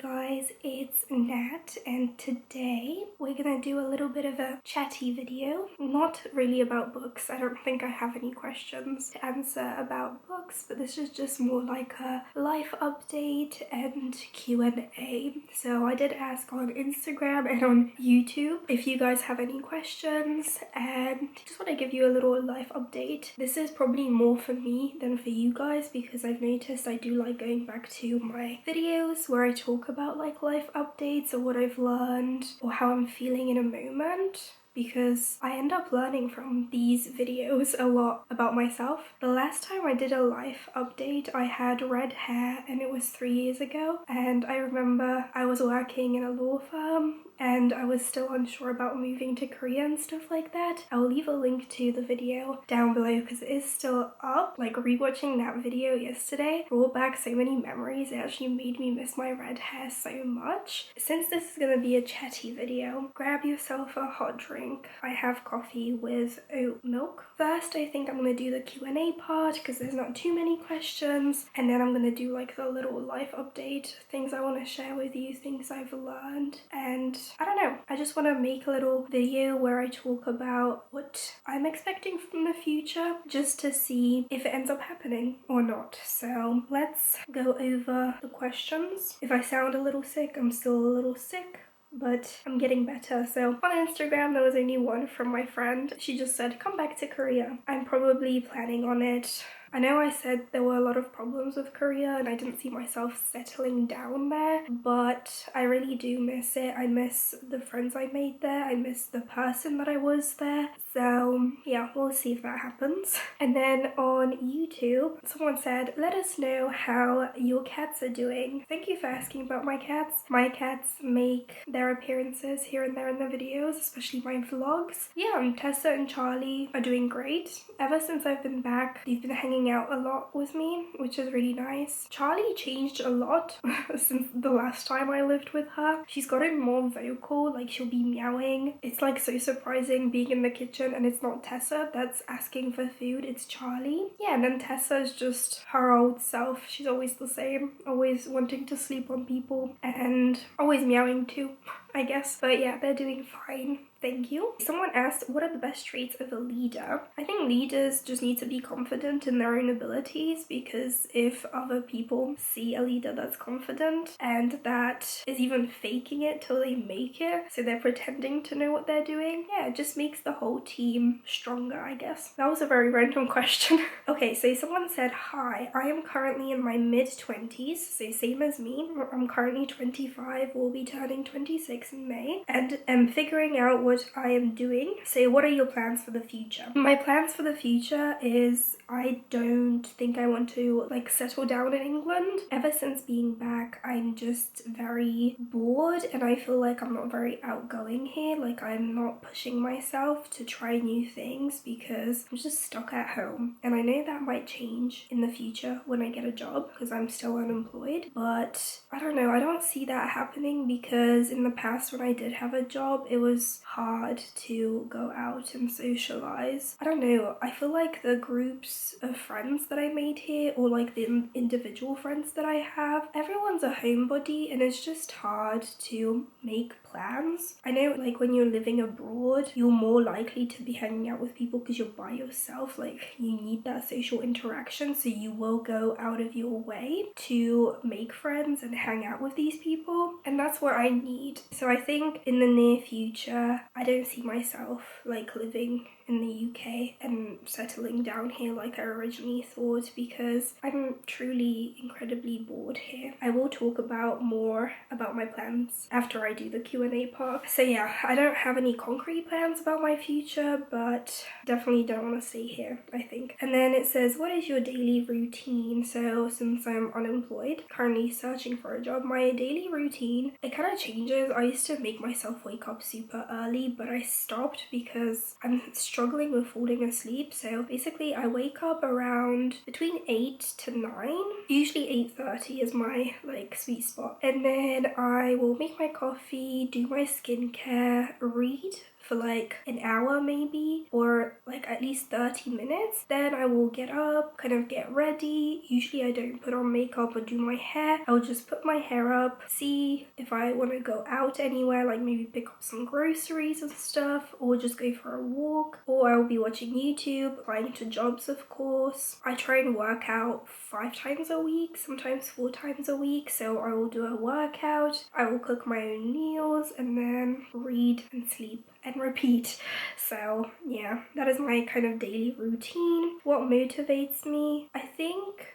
guys, it's Nat, and today we're gonna do a little bit of a chatty video. Not really about books. I don't think I have any questions to answer about books, but this is just more like a life update and Q&A. So I did ask on Instagram and on YouTube if you guys have any questions, and just want to give you a little life update. This is probably more for me than for you guys because I've noticed I do like going back to my videos where I talk about like life updates or what I've learned or how I'm feeling in a moment, because I end up learning from these videos a lot about myself. The last time I did a life update, I had red hair and it was 3 years ago, and I remember I was working in a law firm and I was still unsure about moving to Korea and stuff like that. I'll leave a link to the video down below because it is still up. Like, rewatching that video yesterday brought back so many memories. It actually made me miss my red hair so much. Since this is gonna be a chatty video, grab yourself a hot drink. I have coffee with oat milk. First, I think I'm gonna do the Q&A part because there's not too many questions, and then I'm gonna do like the little life update, things I want to share with you, things I've learned, and I don't know, I just want to make a little video where I talk about what I'm expecting from the future, just to see if it ends up happening or not. So let's go over the questions. If I sound a little sick, I'm still a little sick, but I'm getting better. So on Instagram there was only one from my friend. She just said, come back to Korea. I'm probably planning on it. I know I said there were a lot of problems with Korea and I didn't see myself settling down there, but I really do miss it. I miss the friends I made there. I miss the person that I was there. So yeah, we'll see if that happens. And then on YouTube, someone said, let us know how your cats are doing. Thank you for asking about my cats. My cats make their appearances here and there in the videos, especially my vlogs. Yeah, Tessa and Charlie are doing great. Ever since I've been back, they've been hanging out a lot with me, which is really nice. Charlie changed a lot since the last time I lived with her. She's gotten more vocal, like she'll be meowing. It's like so surprising being in the kitchen and it's not Tessa that's asking for food, it's Charlie. Yeah, and then Tessa's just her old self. She's always the same, always wanting to sleep on people and always meowing too, I guess. But yeah, they're doing fine. Thank you. Someone asked, what are the best traits of a leader? I think leaders just need to be confident in their own abilities, because if other people see a leader that's confident and that is even faking it till they make it, so they're pretending to know what they're doing, yeah, it just makes the whole team stronger, I guess. That was a very random question. Okay, so someone said, hi, I am currently in my mid-20s, so same as me. I'm currently 25, will be turning 26 in May, and am figuring out what I am doing. So what are your plans for the future? My plans for the future is I don't think I want to like settle down in England. Ever since being back, I'm just very bored and I feel like I'm not very outgoing here. Like, I'm not pushing myself to try new things because I'm just stuck at home. And I know that might change in the future when I get a job because I'm still unemployed, but I don't know, I don't see that happening because in the past when I did have a job, it was hard to go out and socialize. I don't know, I feel like the groups of friends that I made here, or like the individual friends that I have, everyone's a homebody and it's just hard to make plans. I know like when you're living abroad, you're more likely to be hanging out with people because you're by yourself. Like, you need that social interaction, so you will go out of your way to make friends and hang out with these people, and that's what I need. So I think in the near future, I don't see myself like living in the UK and settling down here like I originally thought, because I'm truly incredibly bored here. I will talk about more about my plans after I do the Q&A part. So yeah, I don't have any concrete plans about my future, but definitely don't want to stay here, I think. And then it says, what is your daily routine? So since I'm unemployed, currently searching for a job, my daily routine, it kind of changes. I used to make myself wake up super early, but I stopped because I'm struggling with falling asleep. So basically I wake up around between 8 to 9. Usually 8:30 is my like sweet spot. And then I will make my coffee, do my skincare, read for like an hour maybe, or like at least 30 minutes. Then I will get up, kind of get ready. Usually I don't put on makeup or do my hair. I'll just put my hair up, see if I want to go out anywhere, like maybe pick up some groceries and stuff, or just go for a walk, or I'll be watching YouTube, applying to jobs of course. I try and work out 5 times a week, sometimes 4 times a week, so I will do a workout, I will cook my own meals, and then read and sleep and repeat. So yeah, that is my kind of daily routine. What motivates me?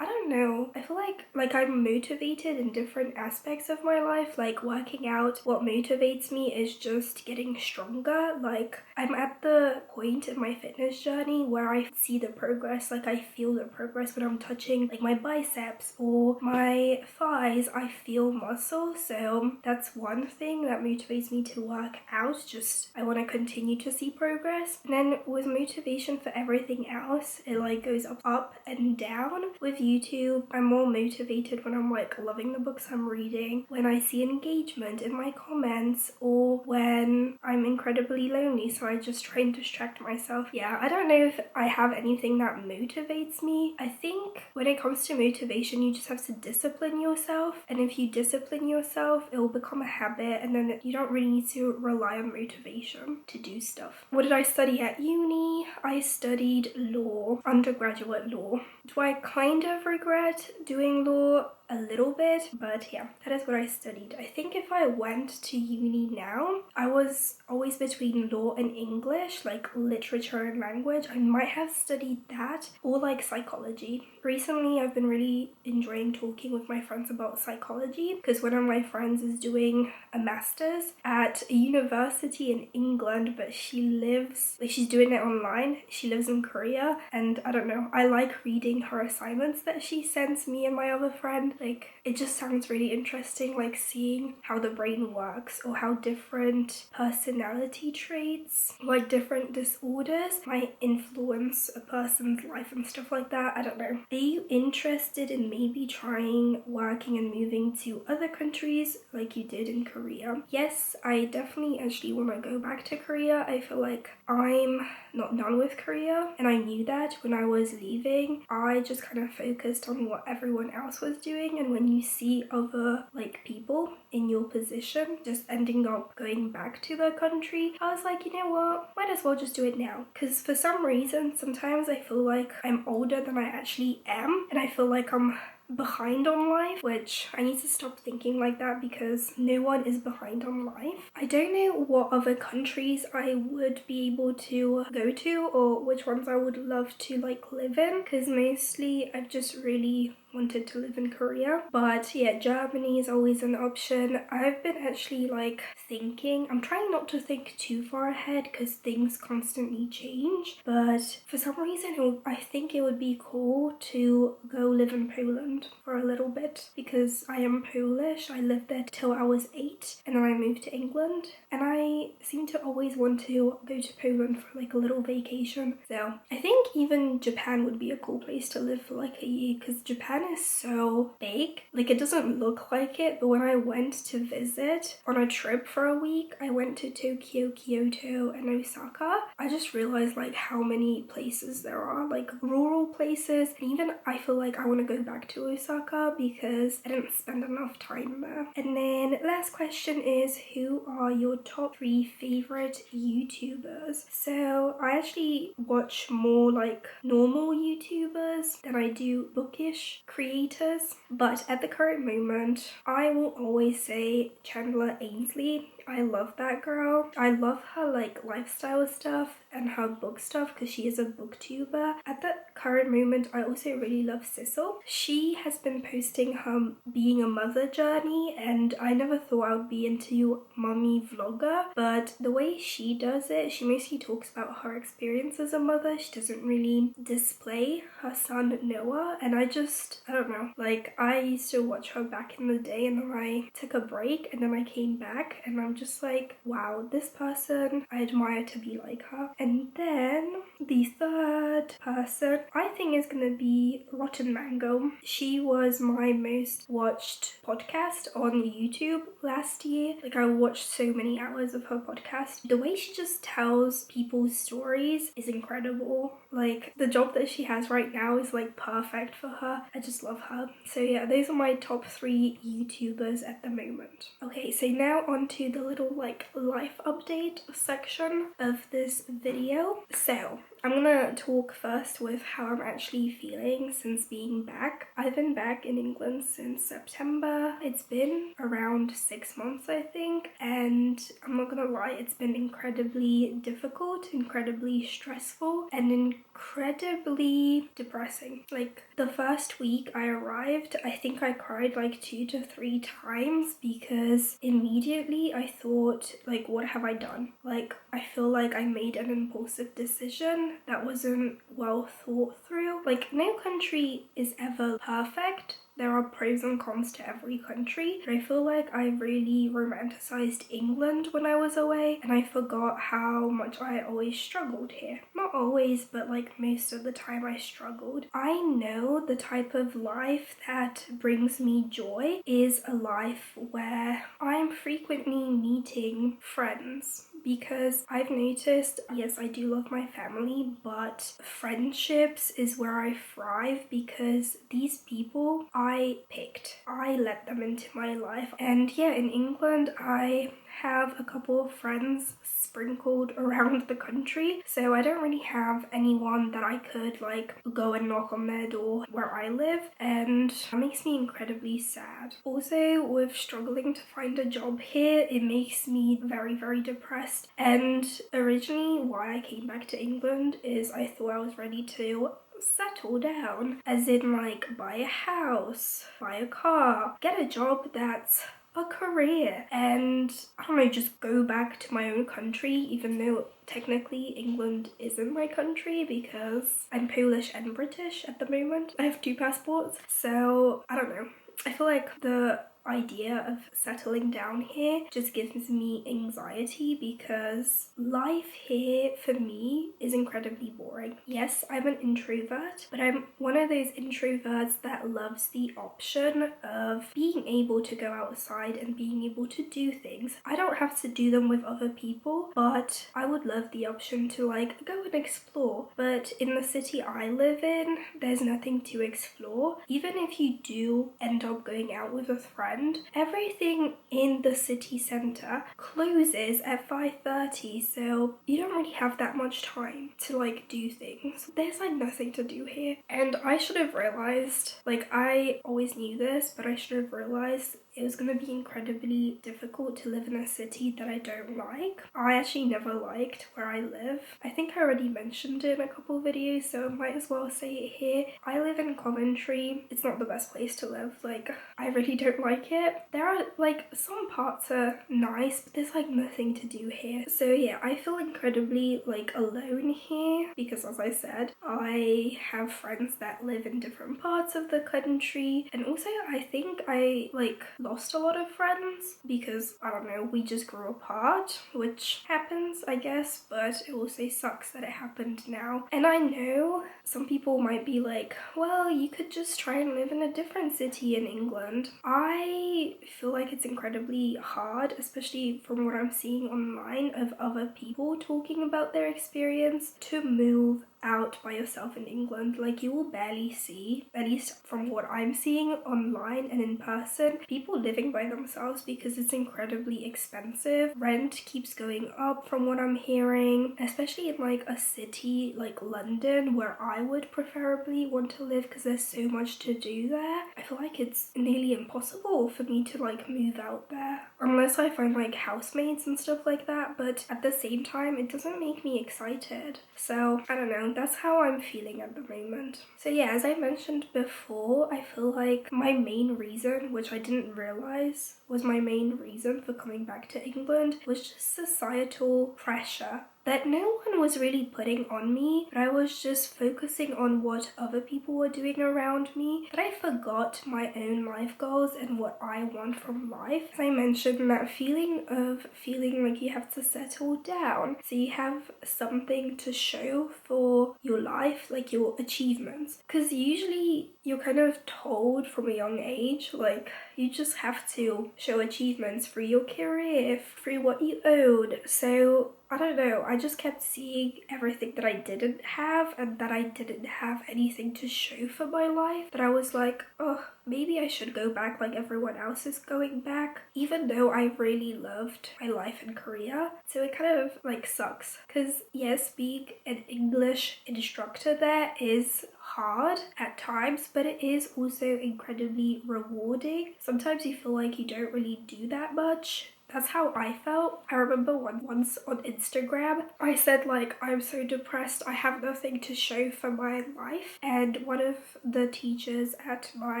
I don't know, I feel like I'm motivated in different aspects of my life. Like working out, what motivates me is just getting stronger. Like I'm at the point in my fitness journey where I see the progress, like I feel the progress when I'm touching like my biceps or my thighs. I feel muscle, so that's one thing that motivates me to work out. Just I want to continue to see progress. And then with motivation for everything else, it like goes up and down. With YouTube, I'm more motivated when I'm like loving the books I'm reading, when I see engagement in my comments, or when I'm incredibly lonely, so I just try and distract myself. Yeah, I don't know if I have anything that motivates me. I think when it comes to motivation, you just have to discipline yourself, and if you discipline yourself, it will become a habit, and then you don't really need to rely on motivation to do stuff. What did I study at uni? I studied law, undergraduate law. Do I kind of regret doing law? A little bit, but yeah, that is what I studied. I think if I went to uni now, I was always between law and English, like literature and language. I might have studied that, or like psychology. Recently, I've been really enjoying talking with my friends about psychology, because one of my friends is doing a master's at a university in England, but she's doing it online. She lives in Korea, and I don't know, I like reading her assignments that she sends me and my other friend. Like, it just sounds really interesting, like seeing how the brain works, or how different personality traits, like different disorders, might influence a person's life and stuff like that. I don't know. Are you interested in maybe trying working and moving to other countries like you did in Korea? Yes, I definitely actually want to go back to Korea. I feel like I'm not done with Korea, and I knew that when I was leaving. I just kind of focused on what everyone else was doing, and when you see other like people in your position just ending up going back to their country, I was like, you know what, might as well just do it now. Because for some reason, sometimes I feel like I'm older than I actually am, and I feel like I'm behind on life, which I need to stop thinking like that, because no one is behind on life. I don't know what other countries I would be able to go to, or which ones I would love to like live in, because mostly I've just really wanted to live in Korea. But yeah, Germany is always an option. I've been actually like thinking, I'm trying not to think too far ahead because things constantly change, but for some reason I think it would be cool to go live in Poland for a little bit, because I am Polish. I lived there till I was 8, and then I moved to England, and I seem to always want to go to Poland for like a little vacation. So I think even Japan would be a cool place to live for like a year, because Japan is so big. Like, it doesn't look like it, but when I went to visit on a trip for a week, I went to Tokyo, Kyoto, and Osaka. I just realized like how many places there are, like rural places, and even I feel like I want to go back to Osaka because I didn't spend enough time there. And then last question is, who are your top 3 favorite YouTubers? So I actually watch more like normal YouTubers than I do bookish creators, but at the current moment I will always say Chandler Ainsley. I love that girl. I love her like lifestyle stuff and her book stuff because she is a booktuber. At the current moment, I also really love Sissel. She has been posting her being a mother journey, and I never thought I would be into mummy vlogger, but the way she does it, she mostly talks about her experience as a mother. She doesn't really display her son Noah, and I don't know, like I used to watch her back in the day, and then I took a break, and then I came back, and I'm just like, wow, this person, I admire to be like her. And then the third person I think is gonna be Rotten Mango. She was my most watched podcast on YouTube. YouTube last year. Like, I watched so many hours of her podcast. The way she just tells people's stories is incredible. Like, the job that she has right now is like perfect for her. I just love her. So yeah, those are my top 3 YouTubers at the moment. Okay, so now on to the little like life update section of this video. So I'm gonna talk first with how I'm actually feeling since being back. I've been back in England since September. It's been around 6 months, I think, and I'm not gonna lie, it's been incredibly difficult, incredibly stressful, and incredibly depressing. Like, the first week I arrived, I think I cried like 2 to 3 times because immediately I thought, like, what have I done? Like, I feel like I made an impulsive decision that wasn't well thought through. Like, no country is ever perfect. There are pros and cons to every country, but I feel like I really romanticized England when I was away, and I forgot how much I always struggled here. Not always, but like most of the time I struggled. I know the type of life that brings me joy is a life where I'm frequently meeting friends. Because I've noticed, yes, I do love my family, but friendships is where I thrive because these people I picked. I let them into my life. And yeah, in England, I have a couple of friends sprinkled around the country, so I don't really have anyone that I could like go and knock on their door where I live, and that makes me incredibly sad. Also, with struggling to find a job here, it makes me very, very depressed. And originally why I came back to England is I thought I was ready to settle down, as in like buy a house, buy a car, get a job that's a career, and I don't know, just go back to my own country, even though technically England isn't my country because I'm Polish and British at the moment. I have 2 passports, so I don't know. I feel like the idea of settling down here just gives me anxiety because life here for me is incredibly boring. Yes, I'm an introvert, but I'm one of those introverts that loves the option of being able to go outside and being able to do things. I don't have to do them with other people, but I would love the option to like go and explore. But in the city I live in, there's nothing to explore. Even if you do end up going out with a friend, everything in the city centre closes at 5:30, so you don't really have that much time to like do things. There's like nothing to do here, and I should have realised, like I always knew this, but I should have realised it was going to be incredibly difficult to live in a city that I don't like. I actually never liked where I live. I think I already mentioned it in a couple of videos, so I might as well say it here. I live in Coventry. It's not the best place to live. Like, I really don't like it. There are like some parts are nice, but there's like nothing to do here. So yeah, I feel incredibly like alone here because, as I said, I have friends that live in different parts of the country, and also I think I like lost a lot of friends because, I don't know, we just grew apart, which happens, I guess, but it also sucks that it happened now. And I know some people might be like, well, you could just try and live in a different city in England. I feel like it's incredibly hard, especially from what I'm seeing online of other people talking about their experience, to move out by yourself in England. Like, you will barely see, at least from what I'm seeing online and in person, people living by themselves because it's incredibly expensive. Rent keeps going up from what I'm hearing, especially in like a city like London where I would preferably want to live because there's so much to do there. I feel like it's nearly impossible for me to like move out there unless I find like housemates and stuff like that, but at the same time it doesn't make me excited. So I don't know, that's how I'm feeling at the moment. So yeah, as I mentioned before, I feel like my main reason, which I didn't realize was my main reason for coming back to England, was just societal pressure that no one was really putting on me, but I was just focusing on what other people were doing around me, that I forgot my own life goals and what I want from life. As I mentioned, that feeling of feeling like you have to settle down, so you have something to show for your life, like your achievements. Because usually you're kind of told from a young age, like, you just have to show achievements through your career, through what you own. So I don't know, I just kept seeing everything that I didn't have and that I didn't have anything to show for my life, that I was like, oh, maybe I should go back like everyone else is going back, even though I really loved my life in Korea. So it kind of like sucks, because yes, being an English instructor there is hard at times, but it is also incredibly rewarding. Sometimes you feel like you don't really do that much. That's how I felt. I remember once on Instagram, I said like, I'm so depressed, I have nothing to show for my life. And one of the teachers at my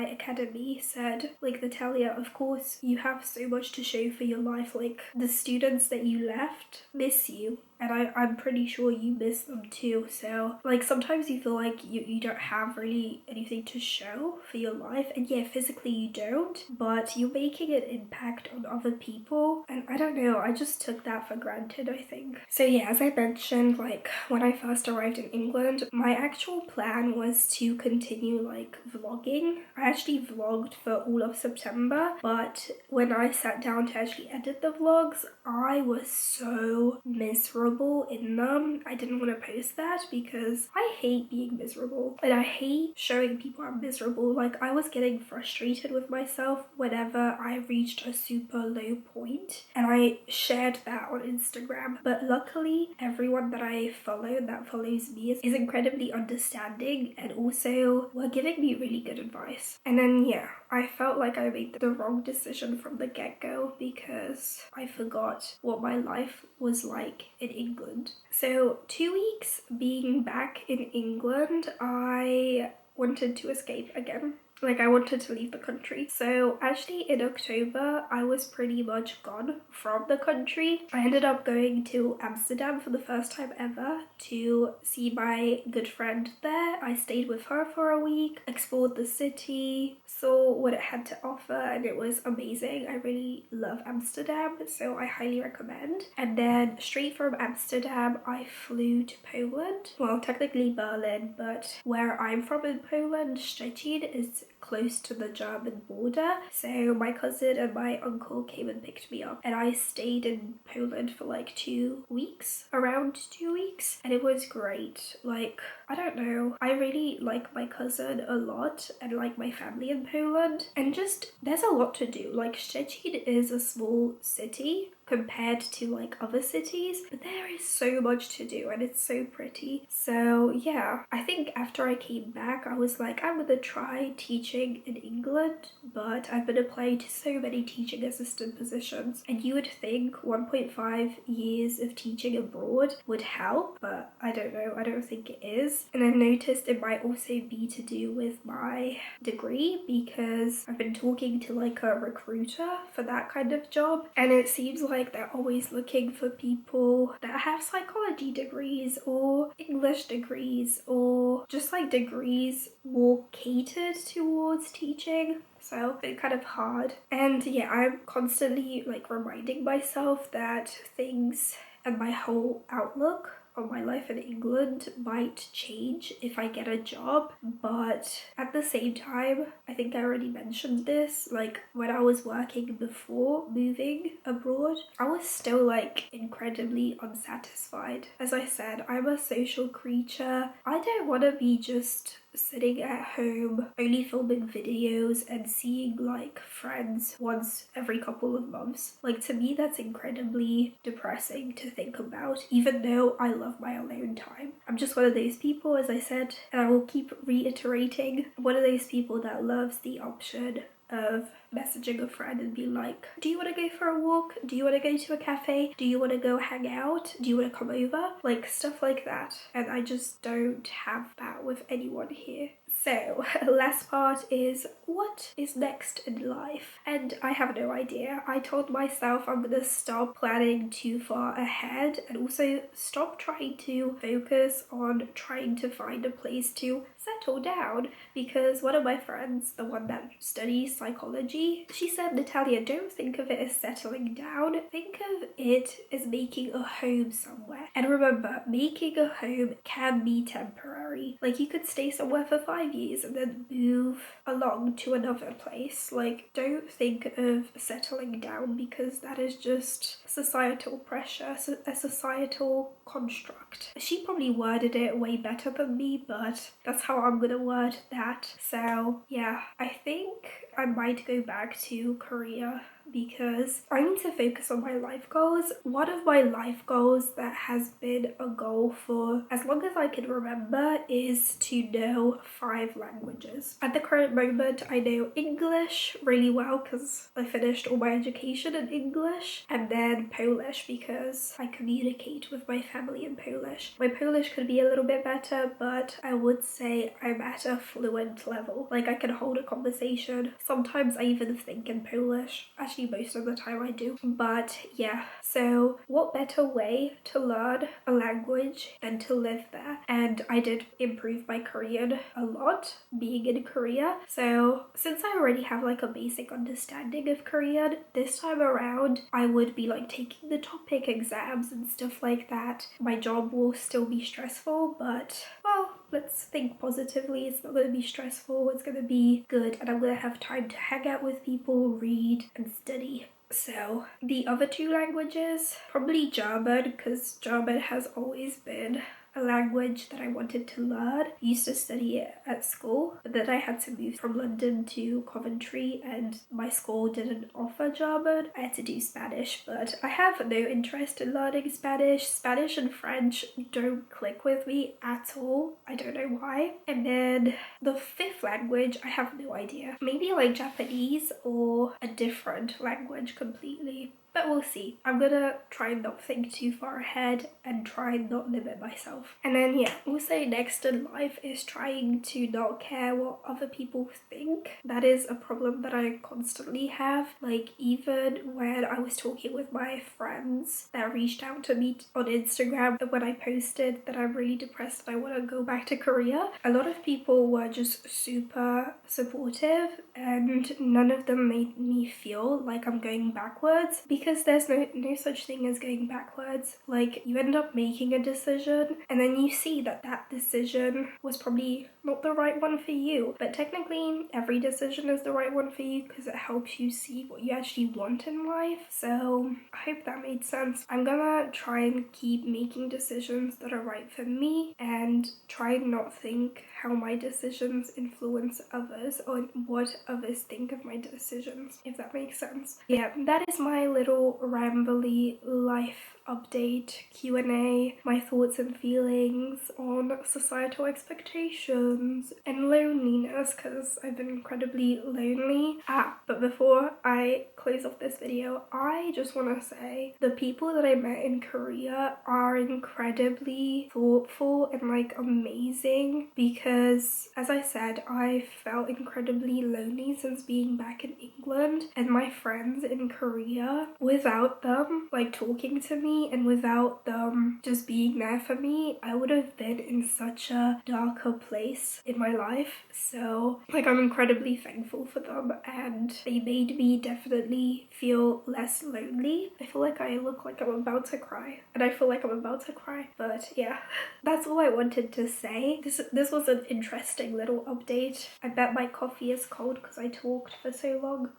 academy said, like, Natalia, of course you have so much to show for your life. Like, the students that you left miss you. And I'm pretty sure you miss them too. So like, sometimes you feel like you don't have really anything to show for your life. And yeah, physically you don't, but you're making an impact on other people. And I don't know, I just took that for granted, I think. So yeah, as I mentioned, like, when I first arrived in England, my actual plan was to continue like vlogging. I actually vlogged for all of September, but when I sat down to actually edit the vlogs, I was so miserable in them. I didn't want to post that because I hate being miserable and I hate showing people I'm miserable. Like, I was getting frustrated with myself whenever I reached a super low point, and I shared that on Instagram. But luckily, everyone that I follow that follows me is incredibly understanding, and also were giving me really good advice. And then yeah, I felt like I made the wrong decision from the get-go because I forgot what my life was like in England. So 2 weeks being back in England, I wanted to escape again. Like, I wanted to leave the country. So actually in October, I was pretty much gone from the country. I ended up going to Amsterdam for the first time ever to see my good friend there. I stayed with her for a week, explored the city, saw what it had to offer, and it was amazing. I really love Amsterdam, so I highly recommend. And then straight from Amsterdam, I flew to Poland. Well, technically Berlin, but where I'm from in Poland, Szczecin, is close to the German border. So my cousin and my uncle came and picked me up, and I stayed in Poland for like 2 weeks, around 2 weeks, and it was great. Like, I don't know, I really like my cousin a lot and like my family in Poland, and just there's a lot to do. Like, Szczecin is a small city compared to like other cities, but there is so much to do and it's so pretty. So yeah, I think after I came back, I was like, I'm gonna try teaching in England, but I've been applying to so many teaching assistant positions, and you would think 1.5 years of teaching abroad would help, but I don't know, I don't think it is. And I've noticed it might also be to do with my degree, because I've been talking to like a recruiter for that kind of job, and it seems like they're always looking for people that have psychology degrees or English degrees or just like degrees more catered towards teaching. So it's been kind of hard. And yeah, I'm constantly like reminding myself that things and my whole outlook on my life in England might change if I get a job, but at the same time, I think I already mentioned this, like when I was working before moving abroad, I was still like incredibly unsatisfied. As I said, I'm a social creature. I don't want to be just sitting at home only filming videos and seeing like friends once every couple of months. Like, to me that's incredibly depressing to think about, even though I love my alone time. I'm just one of those people, as I said, and I will keep reiterating, one of those people that loves the option of messaging a friend and being like, do you want to go for a walk? Do you want to go to a cafe? Do you want to go hang out? Do you want to come over? Like, stuff like that. And I just don't have that with anyone here. So, last part is what is next in life? And I have no idea. I told myself I'm gonna stop planning too far ahead and also stop trying to focus on trying to find a place to settle down, because one of my friends, the one that studies psychology, she said, Natalia, don't think of it as settling down, think of it as making a home somewhere. And remember, making a home can be temporary. Like, you could stay somewhere for 5 years and then move along to another place. Like, don't think of settling down, because that is just societal pressure, a societal construct. She probably worded it way better than me, but that's how I'm gonna word that. So yeah, I think I might go back to Korea because I need to focus on my life goals. One of my life goals that has been a goal for as long as I can remember is to know 5 languages. At the current moment, I know English really well because I finished all my education in English, and then Polish because I communicate with my family in Polish. My Polish could be a little bit better, but I would say I'm at a fluent level. Like, I can hold a conversation. Sometimes I even think in Polish. Actually, most of the time I do. But yeah, so what better way to learn a language than to live there? And I did improve my Korean a lot being in Korea. So since I already have like a basic understanding of Korean, this time around I would be like taking the topic exams and stuff like that. My job will still be stressful, but well, let's think positively. It's not going to be stressful, it's going to be good, and I'm going to have time to hang out with people, read and study. So the other 2 languages, probably German, because German has always been a language that I wanted to learn. I used to study it at school, but then I had to move from London to Coventry and my school didn't offer German. I had to do Spanish, but I have no interest in learning Spanish. Spanish and French don't click with me at all. I don't know why. And then the 5th language, I have no idea. Maybe like Japanese or a different language completely. But we'll see. I'm gonna try and not think too far ahead and try and not limit myself. And then yeah, also next in life is trying to not care what other people think. That is a problem that I constantly have. Like, even when I was talking with my friends that reached out to me on Instagram when I posted that I'm really depressed and I want to go back to Korea, a lot of people were just super supportive and none of them made me feel like I'm going backwards, because there's no such thing as going backwards. Like, you end up making a decision and then you see that that decision was probably not the right one for you, but technically every decision is the right one for you because it helps you see what you actually want in life. So I hope that made sense. I'm gonna try and keep making decisions that are right for me and try and not think how my decisions influence others or what others think of my decisions, if that makes sense. Yeah, that is my little rambly life update, Q&A, my thoughts and feelings on societal expectations and loneliness, because I've been incredibly lonely. But before I close off this video, I just want to say the people that I met in Korea are incredibly thoughtful and like amazing, because as I said, I felt incredibly lonely since being back in England, and my friends in Korea, without them like talking to me and without them just being there for me, I would have been in such a darker place in my life. So like, I'm incredibly thankful for them and they made me definitely feel less lonely. I feel like I look like I'm about to cry, and I feel like I'm about to cry, but yeah, that's all I wanted to say. This was an interesting little update. I bet my coffee is cold because I talked for so long.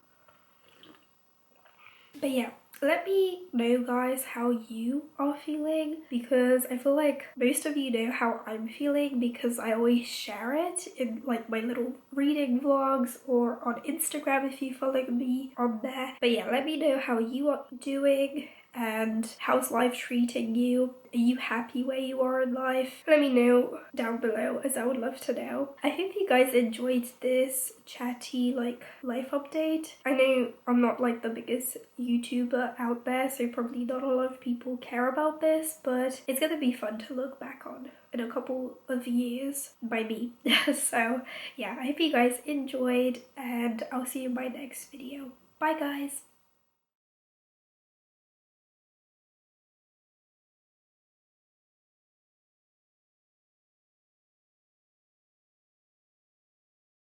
But yeah, let me know guys how you are feeling, because I feel like most of you know how I'm feeling because I always share it in like my little reading vlogs or on Instagram if you follow me on there. But yeah, let me know how you are doing and how's life treating you? Are you happy where you are in life? Let me know down below, as I would love to know. I hope you guys enjoyed this chatty like life update. I know I'm not like the biggest YouTuber out there, so probably not a lot of people care about this, but it's gonna be fun to look back on in a couple of years by me. So yeah, I hope you guys enjoyed, and I'll see you in my next video. Bye guys!